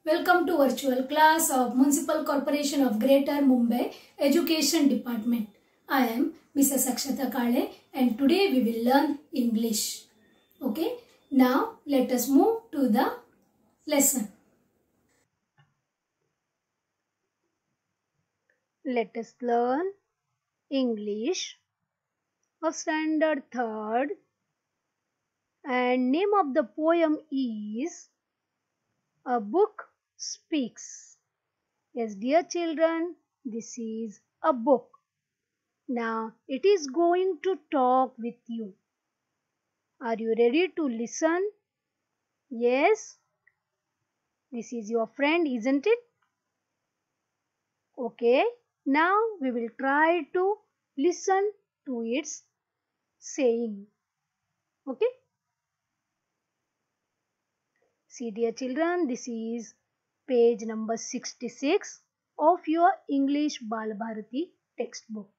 Welcome to virtual class of Municipal Corporation of Greater Mumbai Education Department. I am Mrs. Akshata Kale and today we will learn English. Okay, now let us move to the lesson. Let us learn English of Standard 3rd, and name of the poem is A Book Speaks. Yes, dear children, this is a book. Now it is going to talk with you. Are you ready to listen? Yes? This is your friend, isn't it? Okay, now we will try to listen to its saying. Okay? See dear children, this is page number 66 of your English Balabharati textbook.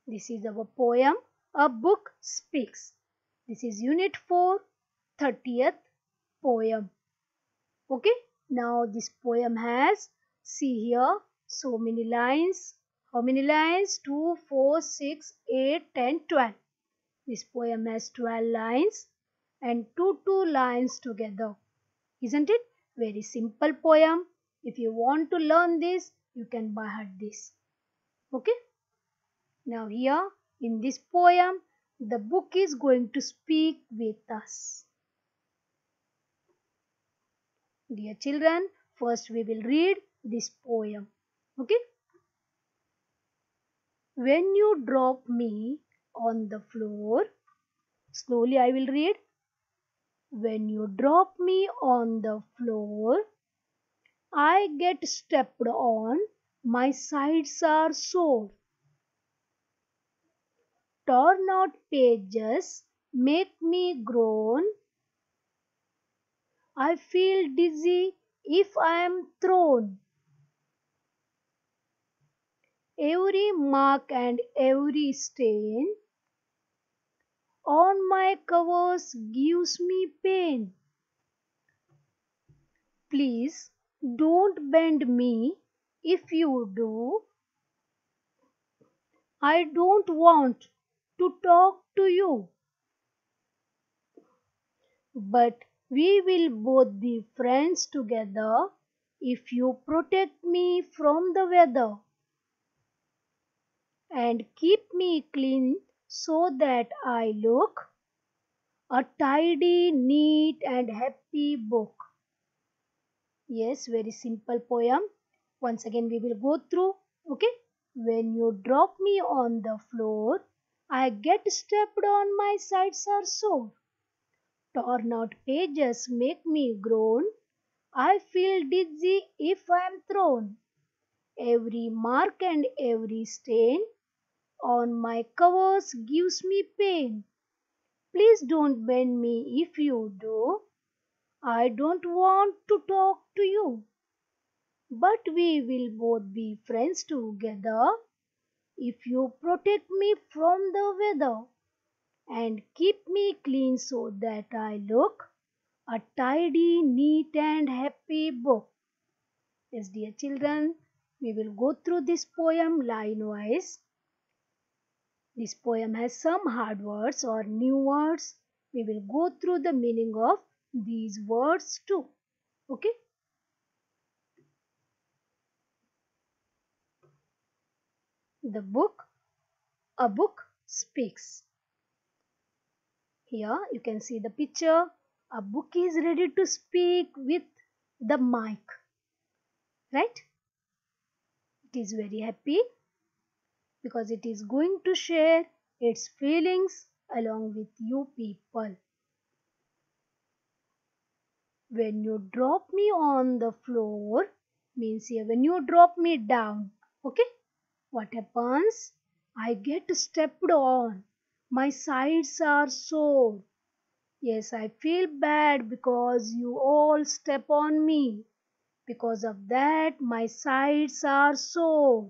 This is our poem, A Book Speaks. This is unit 4, 30th poem. Okay, now this poem has, see here, so many lines. How many lines? 2, 4, 6, 8, 10, 12. This poem has 12 lines and two lines together. Isn't it? Very simple poem. If you want to learn this, you can buy this. Okay? Now here in this poem, the book is going to speak with us. Dear children, first we will read this poem. Okay? When you drop me on the floor, slowly I will read. When you drop me on the floor, I get stepped on, my sides are sore. Torn out pages make me groan. I feel dizzy if I am thrown. Every mark and every stain on my covers gives me pain. Please don't bend me. If you do, I don't want to talk to you. But we will both be friends together if you protect me from the weather and keep me clean so that I look a tidy, neat and happy book. Yes, very simple poem. Once again we will go through. Okay. When you drop me on the floor, I get stepped on, my sides are sore. Torn out pages make me groan. I feel dizzy if I am thrown. Every mark and every stain on my covers gives me pain. Please don't bend me. If you do, I don't want to talk to you. But we will both be friends together if you protect me from the weather and keep me clean so that I look a tidy, neat and happy book. Yes, dear children, we will go through this poem line wise. This poem has some hard words or new words. We will go through the meaning of these words too. Okay? The book, A Book Speaks. Here you can see the picture. A book is ready to speak with the mic. Right? It is very happy because it is going to share its feelings along with you people. When you drop me on the floor means here when you drop me down. Okay? What happens? I get stepped on. My sides are sore. Yes, I feel bad because you all step on me. Because of that, my sides are sore.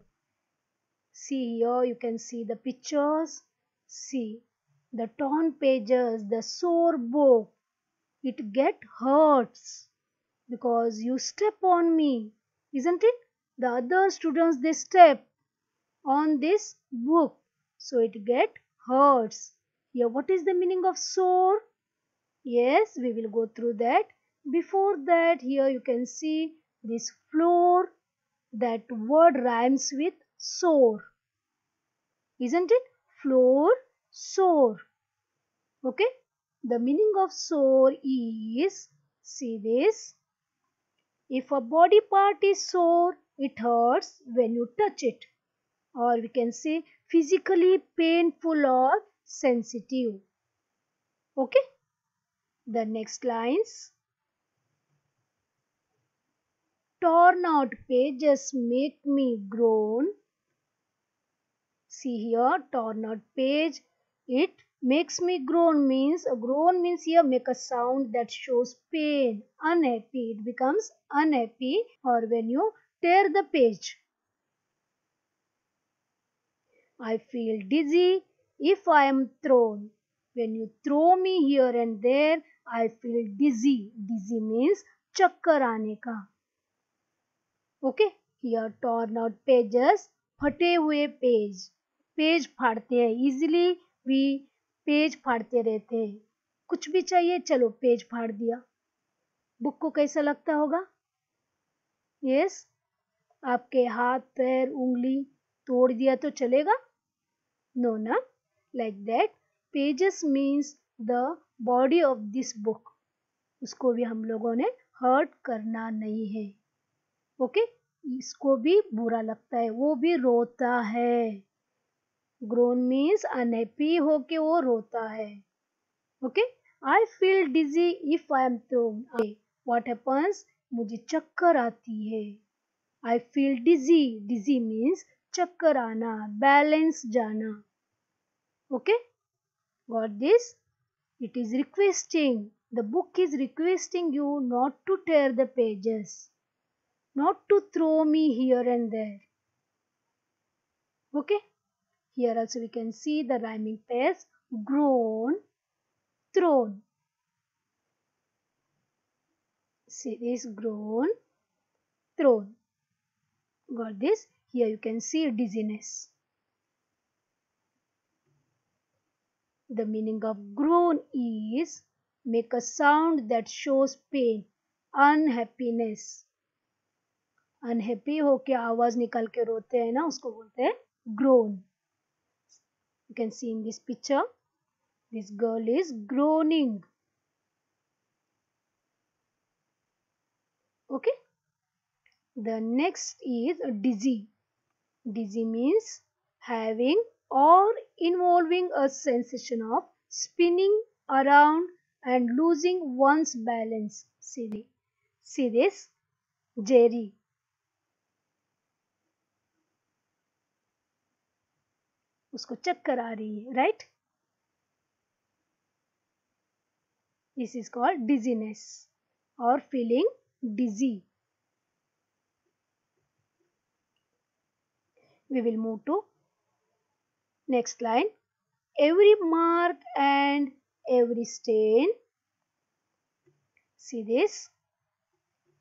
See here, you can see the pictures. See, the torn pages, the sore book. It get hurts because you step on me, isn't it? The other students, they step on this book, so it get hurts. Here, what is the meaning of sore? Yes, we will go through that. Before that, here you can see this floor. That word rhymes with sore, isn't it? Floor, sore. Okay, the meaning of sore is, see this, if a body part is sore, it hurts when you touch it, or we can say physically painful or sensitive. Okay, the next lines, torn out pages make me groan. See here, torn out page, it makes me groan means, a groan means here make a sound that shows pain, unhappy. It becomes unhappy or when you tear the page. I feel dizzy if I am thrown. When you throw me here and there, I feel dizzy. Dizzy means chakkar aane ka. Okay, here torn out pages, फटे हुए page, page फाड़ते हैं, easily भी page फाड़ते रहते हैं, कुछ भी चाहिए चलो पेज फाड़ दिया. बुक को कैसा लगता होगा? यस, आपके हाथ पैर उंगली तोड़ दिया तो चलेगा? नो ना, like that. Pages means the body of this book. उसको भी हम लोगों ने हर्ट करना नहीं है. ओके, इसको भी बुरा लगता है, वो भी रोता है. ग्रोन मीन्स अनहैप्पी होके वो रोता है. Okay, I feel dizzy if I am thrown. What happens, मुझे चक्कर आती है. आई फील डिजी, डिजी मीन्स चक्कर आना, बैलेंस जाना. Okay, got this? It is requesting, the book is requesting you not to tear the pages, not to throw me here and there. Okay, here also we can see the rhyming pairs grown, thrown. See this, grown, thrown. Got this? Here you can see dizziness. The meaning of groan is make a sound that shows pain, unhappiness. Unhappy होके आवाज निकाल के रोते हैं ना, उसको बोलते हैं groan. You can see in this picture, this girl is groaning. Okay, the next is dizzy. Dizzy means having or involving a sensation of spinning around and losing one's balance. See this, Jerry. उसको चक्कर आ रही है, right? This is called dizziness or feeling dizzy. We will move to next line. Every mark and every stain. See this,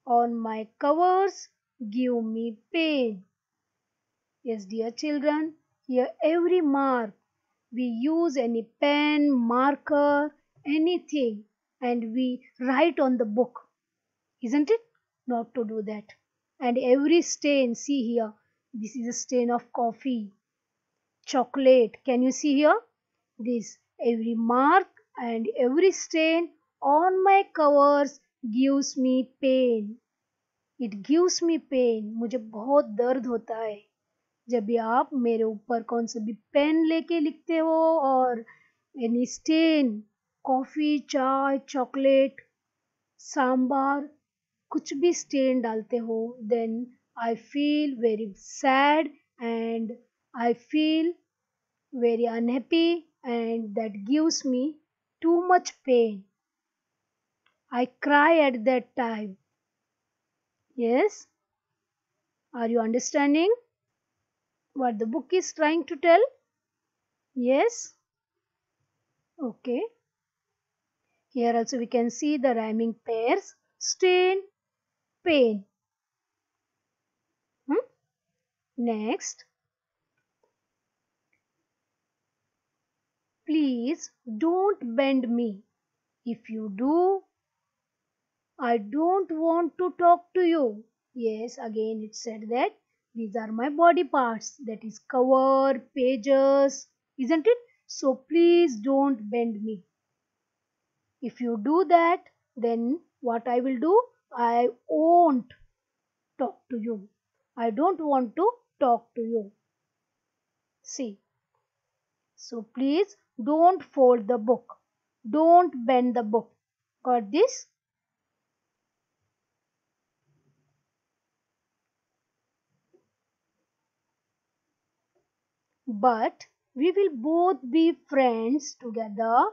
on my covers give me pain. Yes, dear children, here every mark, we use any pen, marker, anything, and we write on the book, isn't it? Not to do that. And every stain, see here, this is a stain of coffee, chocolate. Can you see here? This, every mark and every stain on my covers gives me pain. It gives me pain. मुझे बहुत दर्द होता है जब भी आप मेरे ऊपर कौन सा भी पेन लेके लिखते हो और एनी स्टेन, कॉफी, चाय, चॉकलेट, सांबार, कुछ भी स्टेन डालते हो, then I feel very sad and I feel very unhappy and that gives me too much pain. I cry at that time. Yes, are you understanding what the book is trying to tell? Yes? Okay. Here also we can see the rhyming pairs stain, pain. Next, please don't bend me. If you do, I don't want to talk to you. Yes, again it said that these are my body parts, that is cover, pages, isn't it? So please don't bend me. If you do that, then what I will do? I won't talk to you. I don't want to talk to you. See. So please don't fold the book. Don't bend the book. Got this? But we will both be friends together.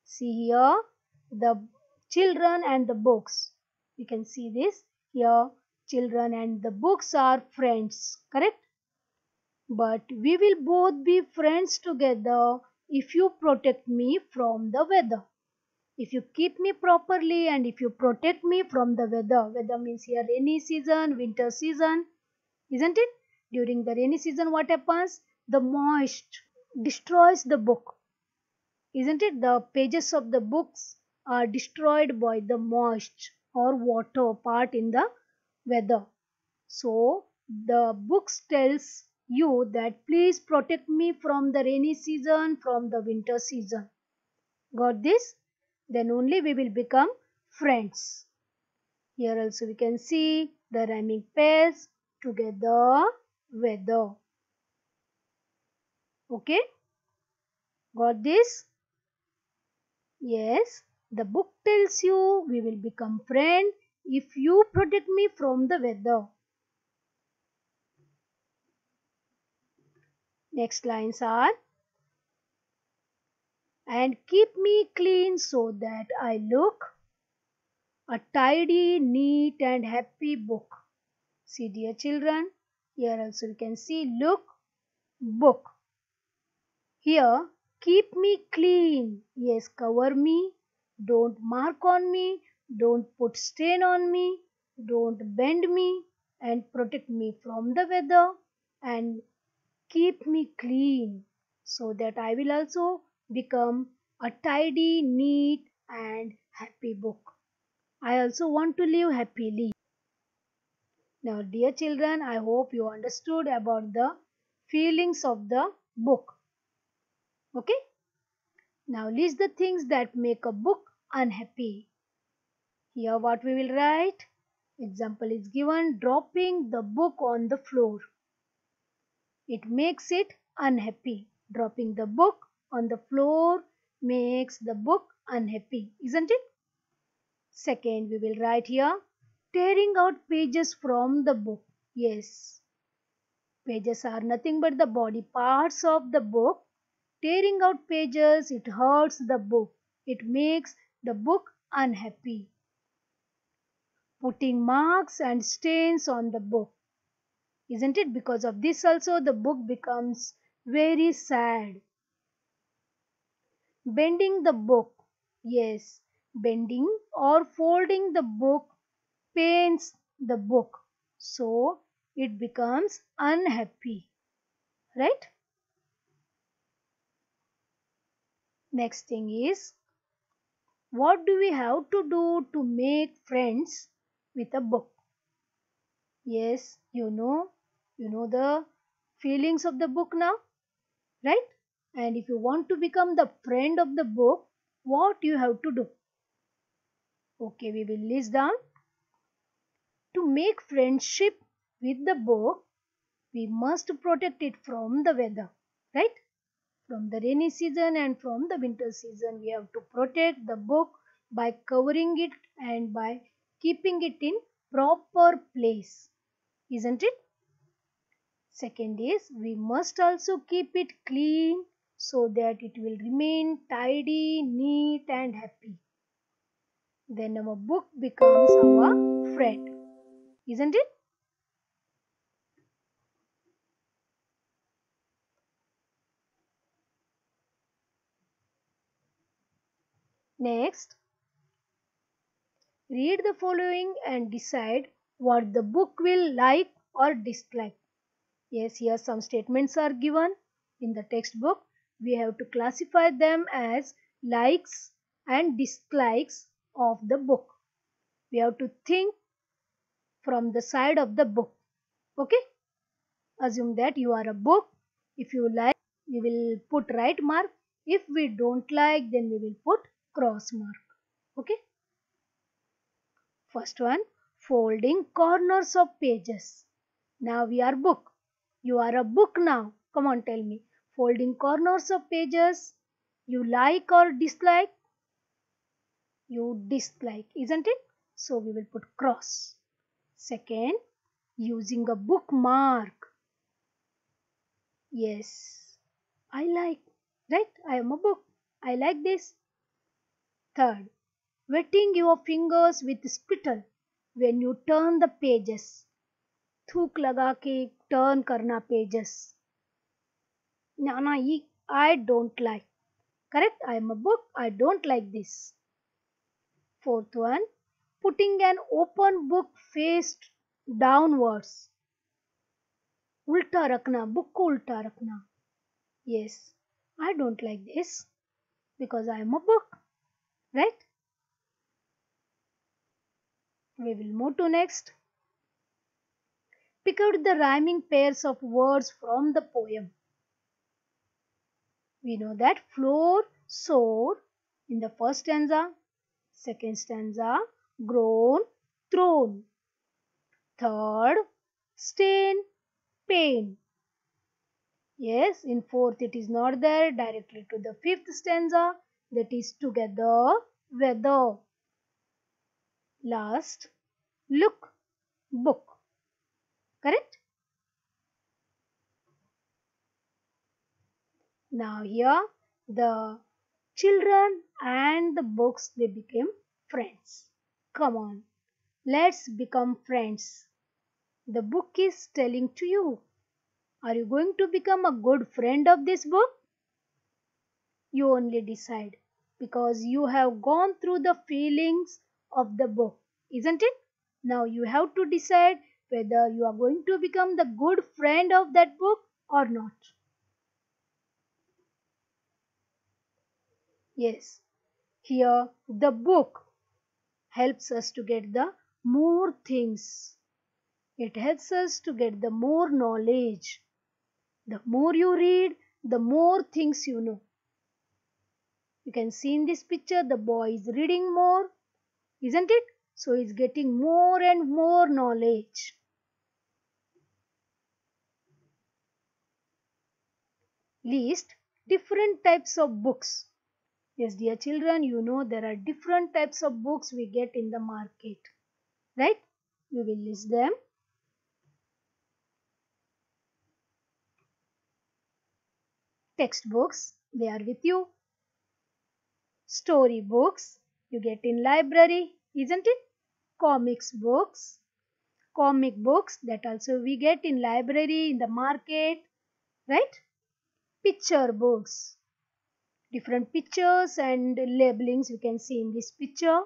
See here, the children and the books. You can see this here. Children and the books are friends, correct? But we will both be friends together if you protect me from the weather. If you keep me properly and if you protect me from the weather. Weather means here rainy season, winter season, isn't it? During the rainy season, what happens? The moist destroys the book, isn't it? The pages of the books are destroyed by the moist or water part in the weather. So the books tells you that please protect me from the rainy season, from the winter season. Got this? Then only we will become friends. Here also we can see the rhyming pairs together, weather. Okay? Got this? Yes. The book tells you we will become friend if you protect me from the weather. Next lines are, and keep me clean so that I look a tidy, neat and happy book. See dear children, here also we can see look, book. Here, keep me clean. Yes, cover me. Don't mark on me. Don't put stain on me. Don't bend me and protect me from the weather and keep me clean so that I will also become a tidy, neat and happy book. I also want to live happily. Now, dear children, I hope you understood about the feelings of the book. Okay? Now list the things that make a book unhappy. Here what we will write. Example is given, dropping the book on the floor. It makes it unhappy. Dropping the book on the floor makes the book unhappy, isn't it? Second, we will write here, tearing out pages from the book. Yes, pages are nothing but the body parts of the book. Tearing out pages, it hurts the book. It makes the book unhappy. Putting marks and stains on the book. Isn't it? Because of this also the book becomes very sad. Bending the book. Yes, bending or folding the book pains the book. So it becomes unhappy. Right? Next thing is, what do we have to do to make friends with a book? Yes, you know the feelings of the book now, right? And if you want to become the friend of the book, what you have to do? Okay, we will list down. To make friendship with the book, we must protect it from the weather, right? From the rainy season and from the winter season, we have to protect the book by covering it and by keeping it in proper place, isn't it? Second is, we must also keep it clean so that it will remain tidy, neat and happy. Then our book becomes our friend, isn't it? Next, Read the following and decide what the book will like or dislike. Yes, here some statements are given in the textbook. We have to classify them as likes and dislikes of the book. We have to think from the side of the book. Okay? Assume that you are a book. If you like, we will put right mark. If we don't like, then we will put cross mark. Okay? First one, folding corners of pages. Now we are book. You are a book now. Come on, tell me. Folding corners of pages. You like or dislike? You dislike, isn't it? So we will put cross. Second, using a bookmark. Yes, I like. Right? I am a book. I like this. Third, wetting your fingers with spittle when you turn the pages. थूक लगा के turn करना pages. ना ये I don't like. Correct? I am a book. I don't like this. Fourth one, putting an open book face downwards. उल्टा रखना, book को उल्टा रखना. Yes, I don't like this because I am a book. Right? We will move to next. Pick out the rhyming pairs of words from the poem. We know that floor, soar in the first stanza, second stanza, grown, thrown, third, stain, pain. Yes, in fourth it is not there, directly to the fifth stanza, that is together, weather. Last, look, book. Correct? Now here the children and the books, they became friends. Come on, let's become friends. The book is telling to you. Are you going to become a good friend of this book? You only decide, because you have gone through the feelings of the book, isn't it? Now you have to decide whether you are going to become the good friend of that book or not. Yes, here the book helps us to get the more things. It helps us to get the more knowledge. The more you read, the more things you know. You can see in this picture the boy is reading more, isn't it? So he is getting more and more knowledge. List different types of books. Yes, dear children, you know there are different types of books we get in the market. Right? We will list them. Textbooks, they are with you. Story books, you get in library, isn't it? Comic books, that also we get in library, in the market, right? Picture books, different pictures and labelings you can see in this picture.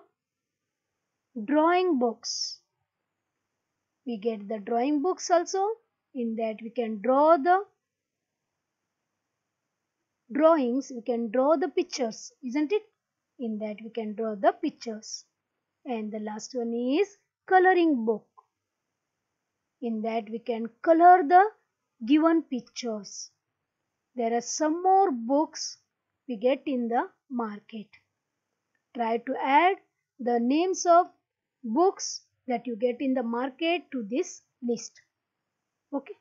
Drawing books, we get the drawing books also. In that we can draw the drawings, we can draw the pictures, isn't it? In that we can draw the pictures. And the last one is coloring book. In that we can color the given pictures. There are some more books we get in the market. Try to add the names of books that you get in the market to this list. Okay.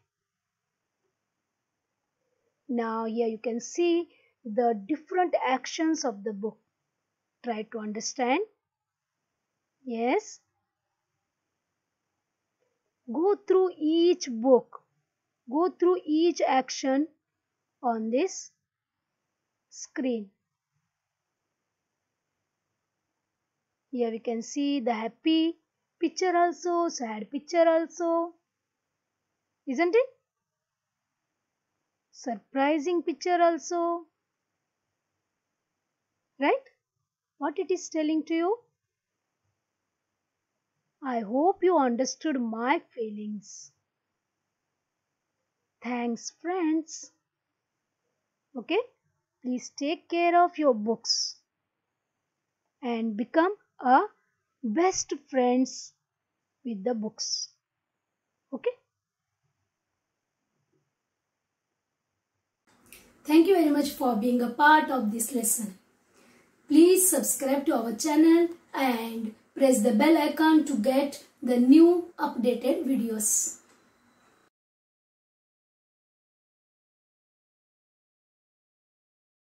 Now here you can see the different actions of the book. Try to understand. Yes. Go through each book. Go through each action on this screen. Here we can see the happy picture also, sad picture also. Isn't it? Surprising picture also. Right? What it is telling to you? I hope you understood my feelings. Thanks, friends. Okay, please take care of your books and become a best friends with the books. Okay. Thank you very much for being a part of this lesson. Please subscribe to our channel and press the bell icon to get the new updated videos.